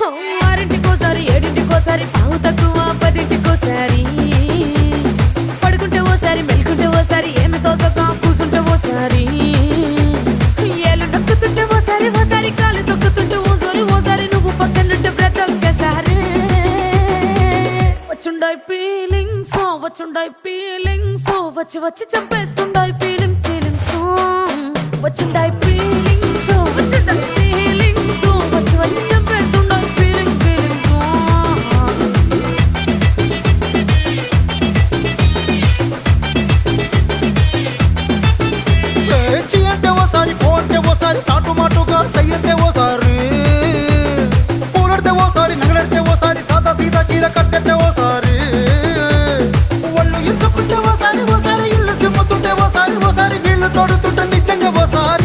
ఆరింటికోసారి ఏడింటికోసారి పావు తక్కువ పదింటికోసారి పడుకుంటే ఓసారి మెలుకుంటే ఓసారి ఏమి తోసక కూసుంటే ఓసారి ఏళ్ళు నొక్కుతుంటే ఓసారి ఓసారి కాలు తొక్కుతుంటే ఓసారి నువ్వు పక్కనుంటే బ్రతొక్కసారి వచ్చుండాయి ఫీలింగ్స్ వచ్చి వచ్చి చంపేస్తుండాయి ఫీలింగ్స్ వచ్చుండాయి ఫీలింగ్స్ వచ్చి వచ్చి చంపేస్తుండాయి ఫీలింగ్స్ చి అంటే ఓసారి పో అంటే ఓసారి చాటు మాటుగా సై అంటే ఓసారి పూలడితే ఓసారి నగలడితే ఓసారి సాదా సీదా చీర కట్టెతే ఓసారి ఒళ్ళు ఇసుకుంటే ఓసారి ఇల్లు సిమ్ముతుంటే ఓసారి నీళ్లు తోడుతుంటే నిజంగా ఓసారి